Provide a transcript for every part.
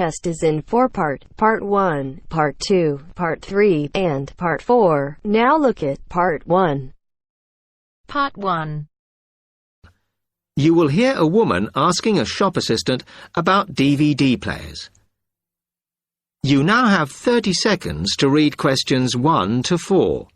test is in 4-part, Part 1, Part 2, Part 3, and Part 4. Now look at Part 1. Part 1. You will hear a woman asking a shop assistant about DVD players. You now have 30 seconds to read questions 1 to 4.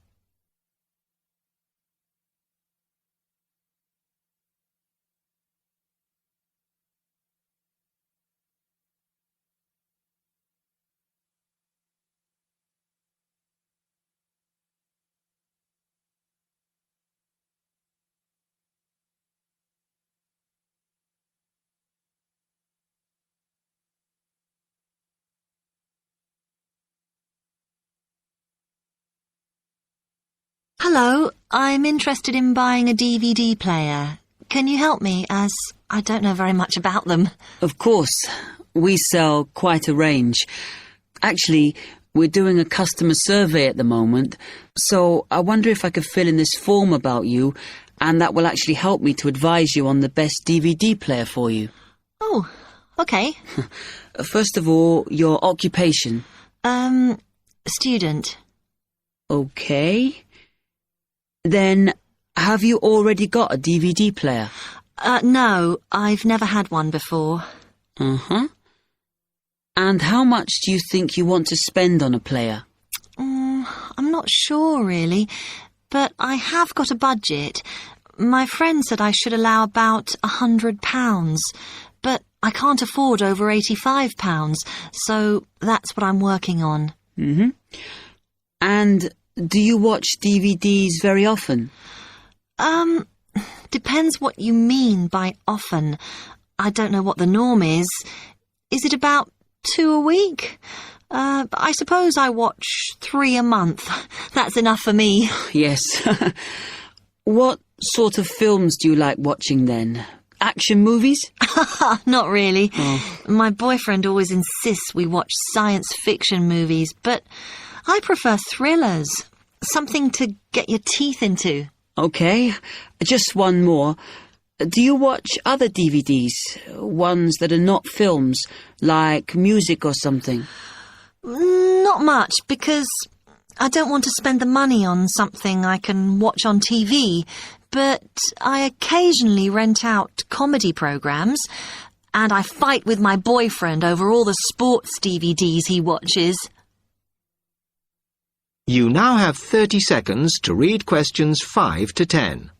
Hello, I'm interested in buying a DVD player. Can you help me, as I don't know very much about them? Of course. We sell quite a range. Actually, we're doing a customer survey at the moment, so I wonder if I could fill in this form about you, and that will actually help me to advise you on the best DVD player for you. Oh, okay. First of all, your occupation. Student. Okay. Then, have you already got a DVD player? No, I've never had one before. Uh-huh. And how much do you think you want to spend on a player? I'm not sure, really, but I have got a budget. My friend said I should allow about £100, but I can't afford over £85, so that's what I'm working on. Mm-hmm. And do you watch DVDs very often? Depends what you mean by often. I don't know what the norm is. Is it about 2 a week? I suppose I watch 3 a month. That's enough for me. Yes. What sort of films do you like watching then? Action movies? Not really. Oh. My boyfriend always insists we watch science fiction movies, but I prefer thrillers. Something to get your teeth into. Okay, just one more. Do you watch other DVDs? Ones that are not films, like music or something? Not much, because I don't want to spend the money on something I can watch on TV, but I occasionally rent out comedy programs, and I fight with my boyfriend over all the sports DVDs he watches. You now have 30 seconds to read questions 5 to 10.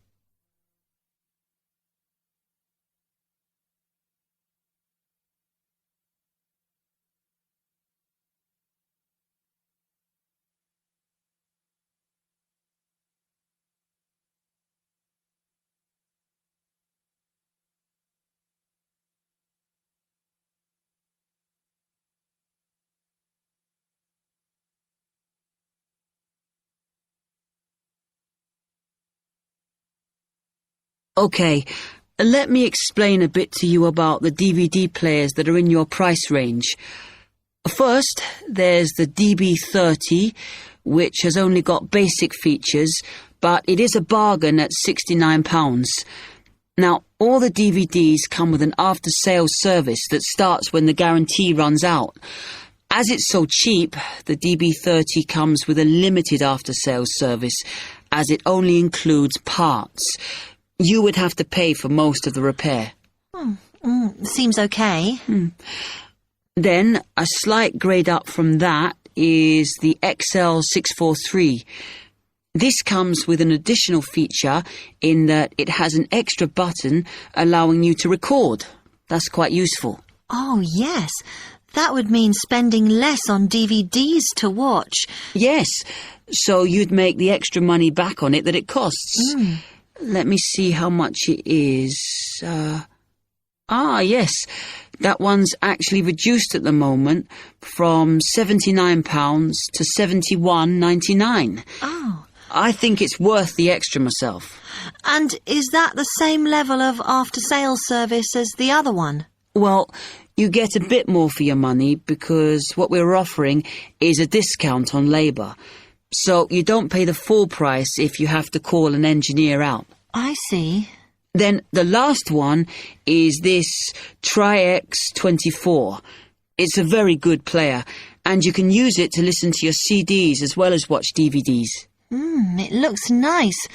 Okay, let me explain a bit to you about the DVD players that are in your price range. First, there's the DB30, which has only got basic features, but it is a bargain at £69. Now, all the DVDs come with an after-sales service that starts when the guarantee runs out. As it's so cheap, the DB30 comes with a limited after-sales service, as it only includes parts. You would have to pay for most of the repair. Seems okay. Then, a slight grade up from that is the XL643. This comes with an additional feature in that it has an extra button allowing you to record. That's quite useful. Oh, yes. That would mean spending less on DVDs to watch. Yes, so you'd make the extra money back on it that it costs. Let me see how much it is. Yes, that one's actually reduced at the moment from £79 to £71.99. Oh. I think it's worth the extra myself. And is that the same level of after-sales service as the other one? Well, you get a bit more for your money because what we're offering is a discount on labour. So you don't pay the full price if you have to call an engineer out. I see. Then the last one is this Tri-X 24. It's a very good player, and you can use it to listen to your CDs as well as watch DVDs. It looks nice,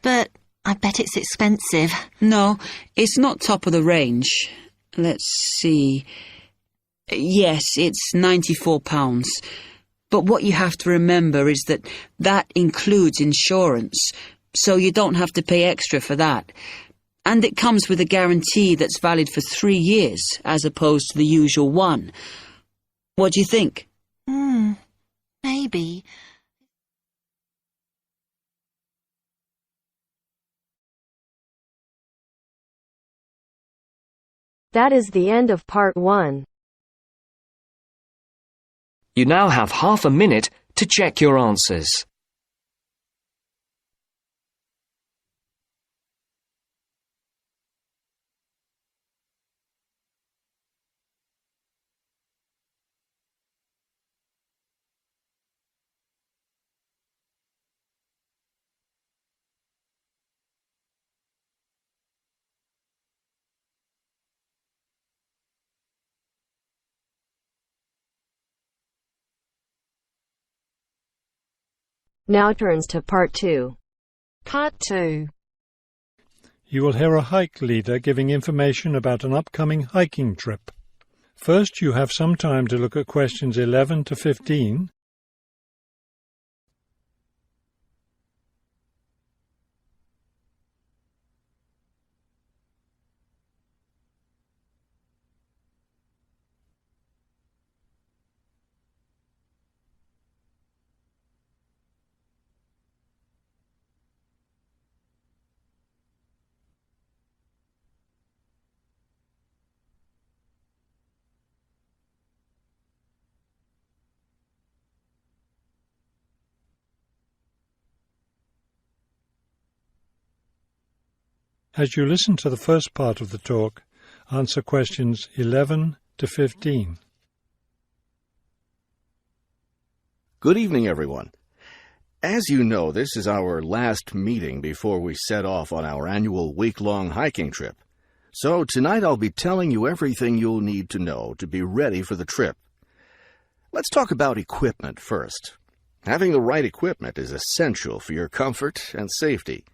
but I bet it's expensive. No, it's not top of the range. Let's see. Yes, it's £94. But what you have to remember is that includes insurance, so you don't have to pay extra for that. And it comes with a guarantee that's valid for 3 years, as opposed to the usual 1. What do you think? Maybe. That is the end of part 1. You now have half a minute to check your answers. Now turns to part 2. Part 2. You will hear a hike leader giving information about an upcoming hiking trip. First, you have some time to look at questions 11 to 15. As you listen to the first part of the talk, answer questions 11 to 15. Good evening, everyone. As you know, this is our last meeting before we set off on our annual week-long hiking trip. So tonight I'll be telling you everything you'll need to know to be ready for the trip. Let's talk about equipment first. Having the right equipment is essential for your comfort and safety.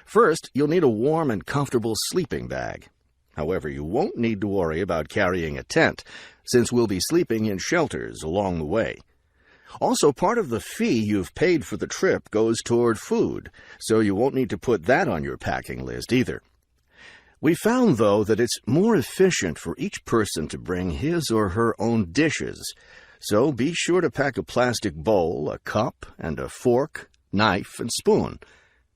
First, you'll need a warm and comfortable sleeping bag. However, you won't need to worry about carrying a tent, since we'll be sleeping in shelters along the way. Also, part of the fee you've paid for the trip goes toward food, so you won't need to put that on your packing list either. We found, though, that it's more efficient for each person to bring his or her own dishes, so be sure to pack a plastic bowl, a cup, and a fork, knife, and spoon.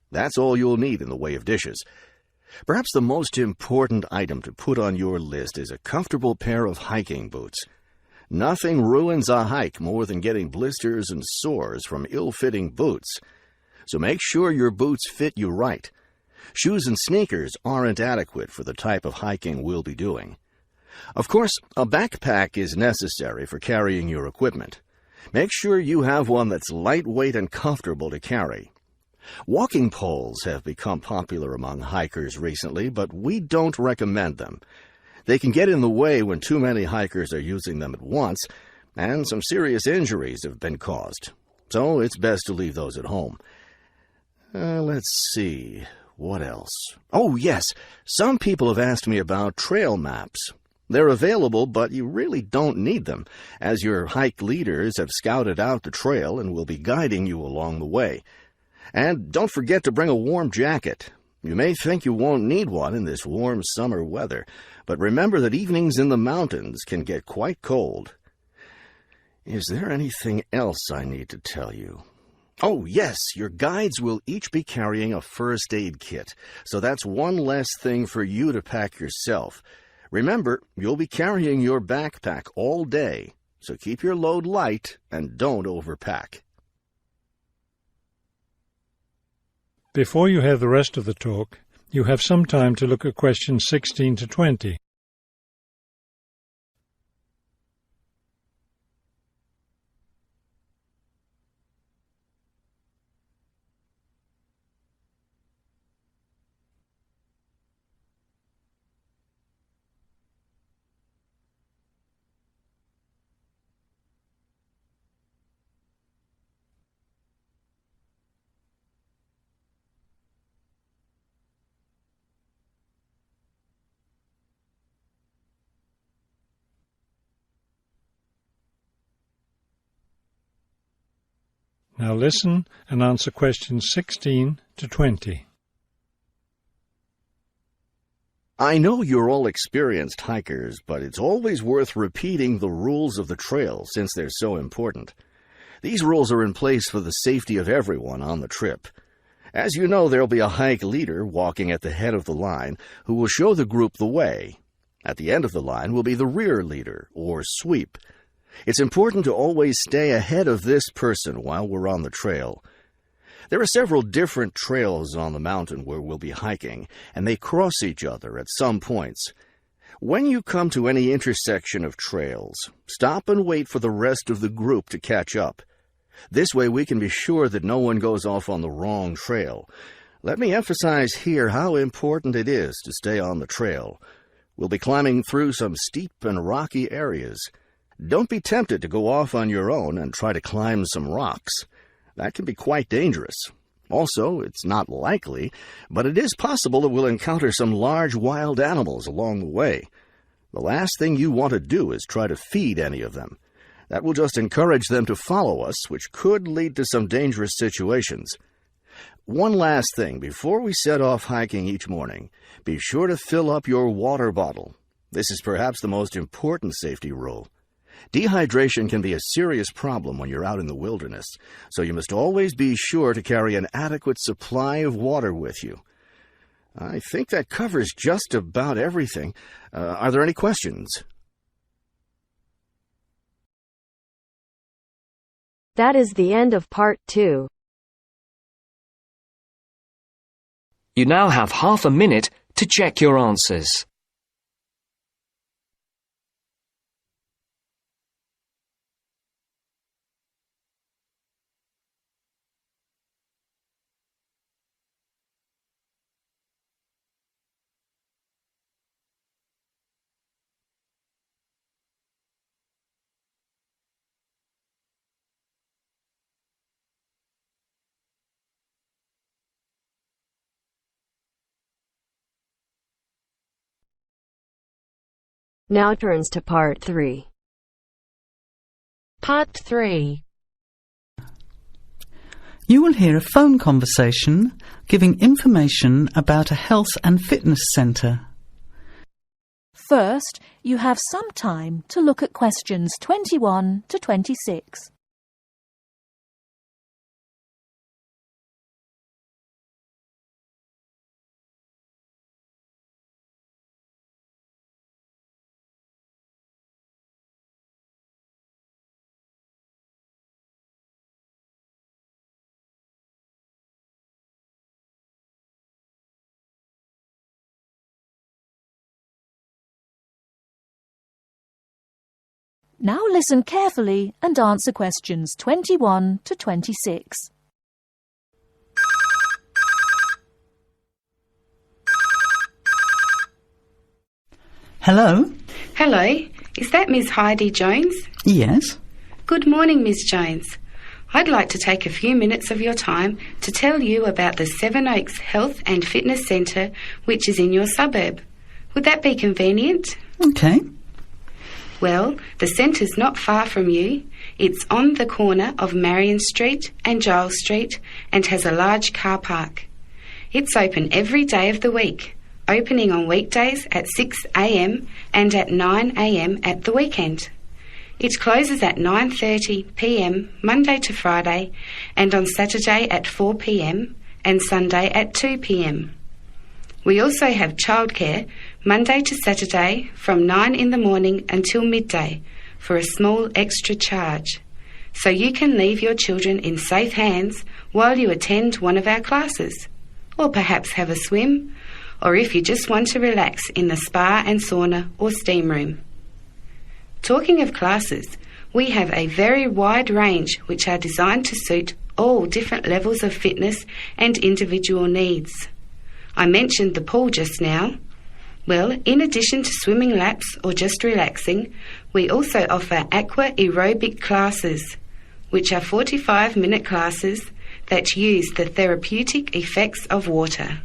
That's all you'll need in the way of dishes. Perhaps the most important item to put on your list is a comfortable pair of hiking boots. Nothing ruins a hike more than getting blisters and sores from ill-fitting boots. So make sure your boots fit you right. Shoes and sneakers aren't adequate for the type of hiking we'll be doing. Of course, a backpack is necessary for carrying your equipment. Make sure you have one that's lightweight and comfortable to carry. Walking poles have become popular among hikers recently, but we don't recommend them. They can get in the way when too many hikers are using them at once, and some serious injuries have been caused. So it's best to leave those at home. Let's see, what else? Oh, yes, some people have asked me about trail maps. They're available, but you really don't need them, as your hike leaders have scouted out the trail and will be guiding you along the way. And don't forget to bring a warm jacket. You may think you won't need one in this warm summer weather, but remember that evenings in the mountains can get quite cold. Is there anything else I need to tell you? Oh, yes, your guides will each be carrying a first aid kit, so that's one less thing for you to pack yourself. Remember, you'll be carrying your backpack all day, so keep your load light and don't overpack. Before you hear the rest of the talk, you have some time to look at questions 16 to 20. Now listen and answer questions 16 to 20. I know you're all experienced hikers, but it's always worth repeating the rules of the trail since they're so important. These rules are in place for the safety of everyone on the trip. As you know, there'll be a hike leader walking at the head of the line who will show the group the way. At the end of the line will be the rear leader, or sweep. It's important to always stay ahead of this person while we're on the trail. There are several different trails on the mountain where we'll be hiking, and they cross each other at some points. When you come to any intersection of trails, stop and wait for the rest of the group to catch up. This way we can be sure that no one goes off on the wrong trail. Let me emphasize here how important it is to stay on the trail. We'll be climbing through some steep and rocky areas. Don't be tempted to go off on your own and try to climb some rocks. That can be quite dangerous. Also, it's not likely, but it is possible that we'll encounter some large wild animals along the way. The last thing you want to do is try to feed any of them. That will just encourage them to follow us, which could lead to some dangerous situations. One last thing, before we set off hiking each morning, be sure to fill up your water bottle. This is perhaps the most important safety rule. Dehydration can be a serious problem when you're out in the wilderness, so you must always be sure to carry an adequate supply of water with you. I think that covers just about everything. Are there any questions? That is the end of part 2. You now have half a minute to check your answers. Now turns to part 3. Part 3. You will hear a phone conversation giving information about a health and fitness centre. First, you have some time to look at questions 21 to 26. Now listen carefully and answer questions 21 to 26. Hello? Hello, is that Miss Heidi Jones? Yes? Good morning, Miss Jones. I'd like to take a few minutes of your time to tell you about the Seven Oaks Health and Fitness Centre, which is in your suburb. Would that be convenient? Okay. Well, the centre's not far from you. It's on the corner of Marion Street and Giles Street and has a large car park. It's open every day of the week, opening on weekdays at 6 a.m. and at 9 a.m. at the weekend. It closes at 9:30 p.m. Monday to Friday and on Saturday at 4 p.m. and Sunday at 2 p.m. We also have childcare Monday to Saturday from 9 in the morning until midday for a small extra charge, so you can leave your children in safe hands while you attend one of our classes, or perhaps have a swim, or if you just want to relax in the spa and sauna or steam room. Talking of classes, we have a very wide range which are designed to suit all different levels of fitness and individual needs. I mentioned the pool just now. Well, in addition to swimming laps or just relaxing, we also offer aqua aerobic classes, which are 45-minute classes that use the therapeutic effects of water.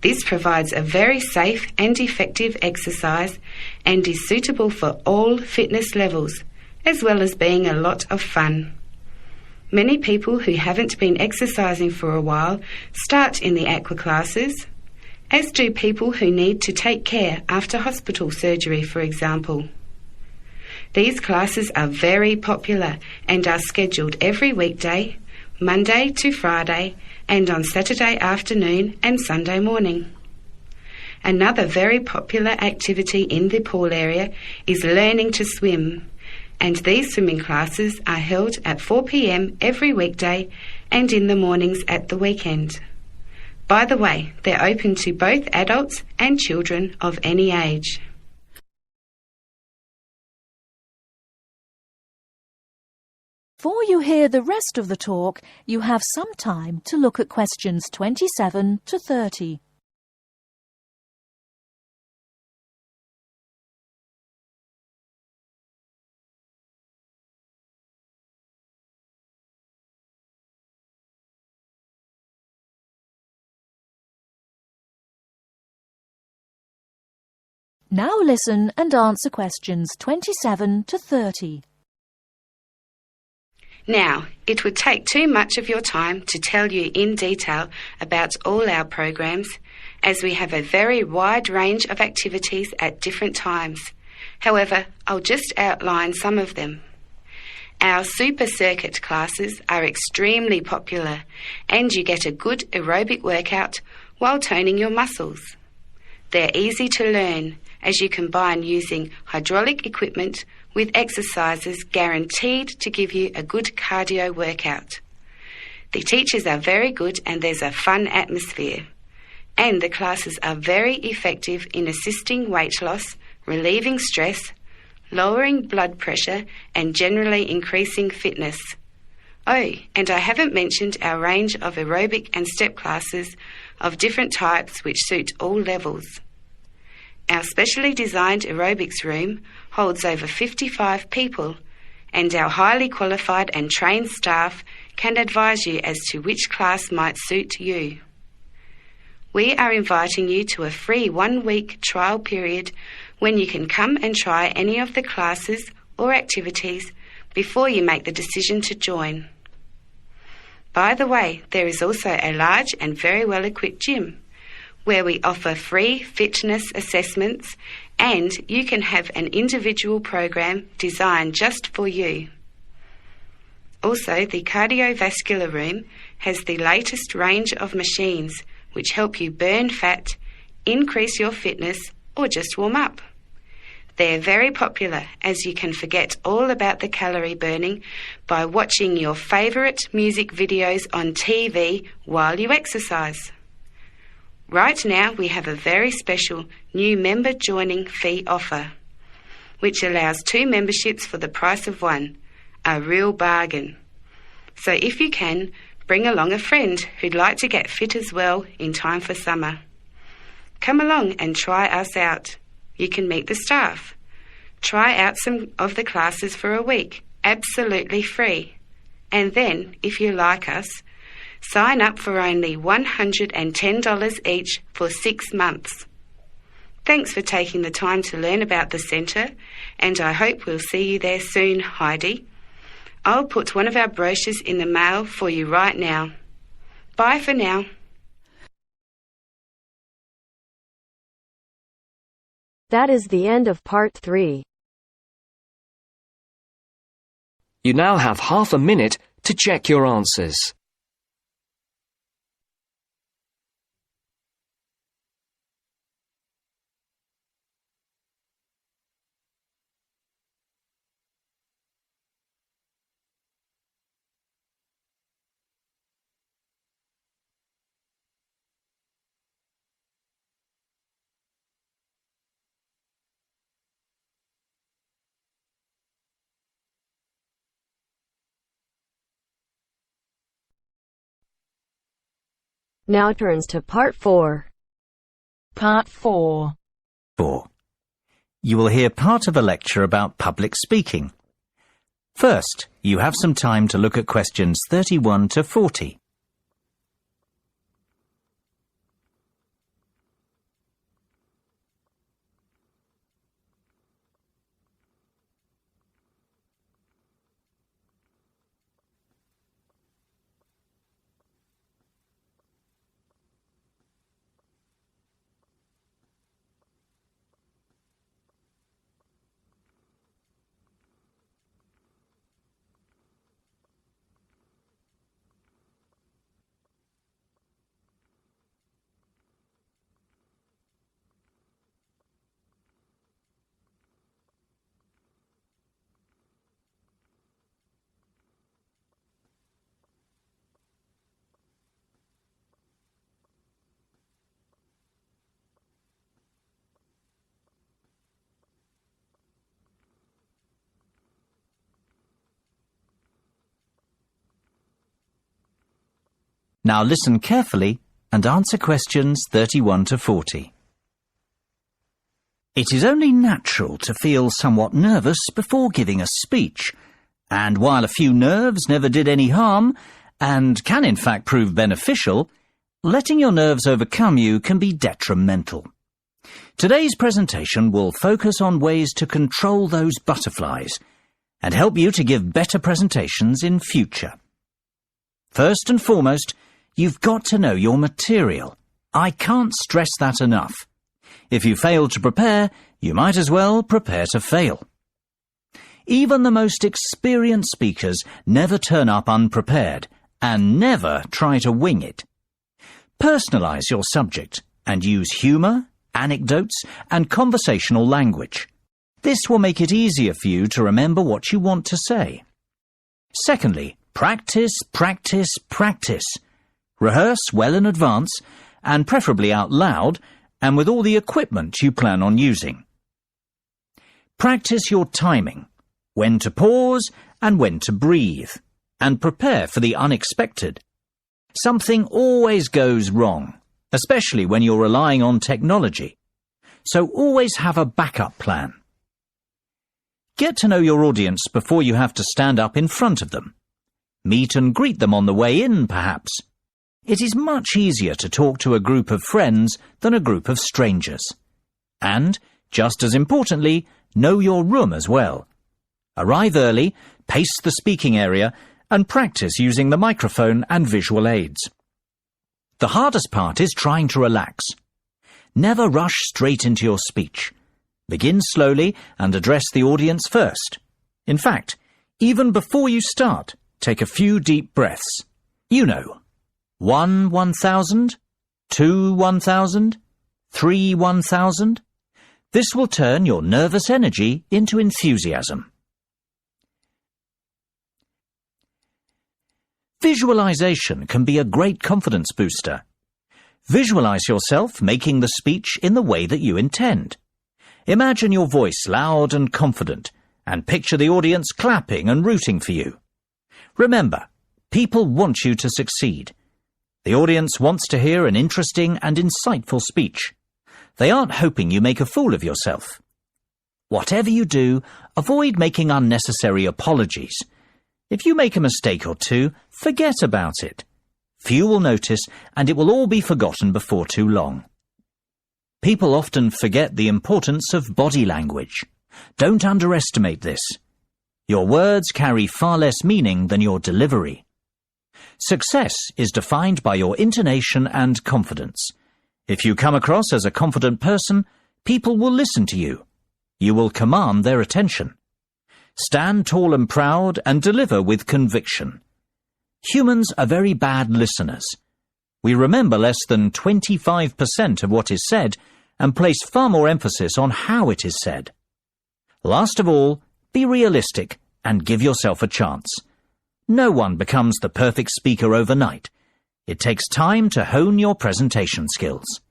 This provides a very safe and effective exercise and is suitable for all fitness levels, as well as being a lot of fun. Many people who haven't been exercising for a while start in the aqua classes, as do people who need to take care after hospital surgery, for example. These classes are very popular and are scheduled every weekday, Monday to Friday, and on Saturday afternoon and Sunday morning. Another very popular activity in the pool area is learning to swim, and these swimming classes are held at 4 p.m. every weekday and in the mornings at the weekend. By the way, they're open to both adults and children of any age. Before you hear the rest of the talk, you have some time to look at questions 27 to 30. Now listen and answer questions 27 to 30. Now, it would take too much of your time to tell you in detail about all our programs, as we have a very wide range of activities at different times. However, I'll just outline some of them. Our super circuit classes are extremely popular, and you get a good aerobic workout while toning your muscles. They're easy to learn, as you combine using hydraulic equipment with exercises guaranteed to give you a good cardio workout. The teachers are very good and there's a fun atmosphere. And the classes are very effective in assisting weight loss, relieving stress, lowering blood pressure and generally increasing fitness. Oh, and I haven't mentioned our range of aerobic and step classes of different types which suit all levels. Our specially designed aerobics room holds over 55 people, and our highly qualified and trained staff can advise you as to which class might suit you. We are inviting you to a free 1-week trial period when you can come and try any of the classes or activities before you make the decision to join. By the way, there is also a large and very well-equipped gym, where we offer free fitness assessments and you can have an individual program designed just for you. Also, the cardiovascular room has the latest range of machines which help you burn fat, increase your fitness or just warm up. They're very popular, as you can forget all about the calorie burning by watching your favourite music videos on TV while you exercise. Right now we have a very special new member joining fee offer, which allows 2 memberships for the price of 1, a real bargain. So if you can, bring along a friend who'd like to get fit as well in time for summer. Come along and try us out. You can meet the staff. Try out some of the classes for a week, absolutely free. And then, if you like us, sign up for only $110 each for 6 months. Thanks for taking the time to learn about the centre, and I hope we'll see you there soon, Heidi. I'll put one of our brochures in the mail for you right now. Bye for now. That is the end of part 3. You now have half a minute to check your answers. Now turns to part 4. Part 4. 4. You will hear part of a lecture about public speaking. First, you have some time to look at questions 31 to 40. Now listen carefully and answer questions 31 to 40. It is only natural to feel somewhat nervous before giving a speech, and while a few nerves never did any harm, and can in fact prove beneficial, letting your nerves overcome you can be detrimental. Today's presentation will focus on ways to control those butterflies and help you to give better presentations in future. First and foremost, you've got to know your material. I can't stress that enough. If you fail to prepare, you might as well prepare to fail. Even the most experienced speakers never turn up unprepared and never try to wing it. Personalize your subject and use humour, anecdotes and conversational language. This will make it easier for you to remember what you want to say. Secondly, practice, practice, practice. Rehearse well in advance, and preferably out loud, and with all the equipment you plan on using. Practice your timing, when to pause and when to breathe, and prepare for the unexpected. Something always goes wrong, especially when you're relying on technology, so always have a backup plan. Get to know your audience before you have to stand up in front of them. Meet and greet them on the way in, perhaps. It is much easier to talk to a group of friends than a group of strangers. And, just as importantly, know your room as well. Arrive early, pace the speaking area, and practice using the microphone and visual aids. The hardest part is trying to relax. Never rush straight into your speech. Begin slowly and address the audience first. In fact, even before you start, take a few deep breaths. You know, 1 1,000, 2 1,000, 3 1,000. This will turn your nervous energy into enthusiasm. Visualization can be a great confidence booster. Visualize yourself making the speech in the way that you intend. Imagine your voice loud and confident, and picture the audience clapping and rooting for you. Remember, people want you to succeed. The audience wants to hear an interesting and insightful speech. They aren't hoping you make a fool of yourself. Whatever you do, avoid making unnecessary apologies. If you make a mistake or two, forget about it. Few will notice, and it will all be forgotten before too long. People often forget the importance of body language. Don't underestimate this. Your words carry far less meaning than your delivery. Success is defined by your intonation and confidence. If you come across as a confident person, people will listen to you. You will command their attention. Stand tall and proud and deliver with conviction. Humans are very bad listeners. We remember less than 25% of what is said and place far more emphasis on how it is said. Last of all, be realistic and give yourself a chance. No one becomes the perfect speaker overnight. It takes time to hone your presentation skills.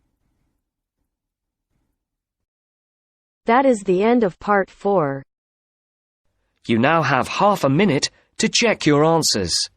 That is the end of part 4. You now have half a minute to check your answers.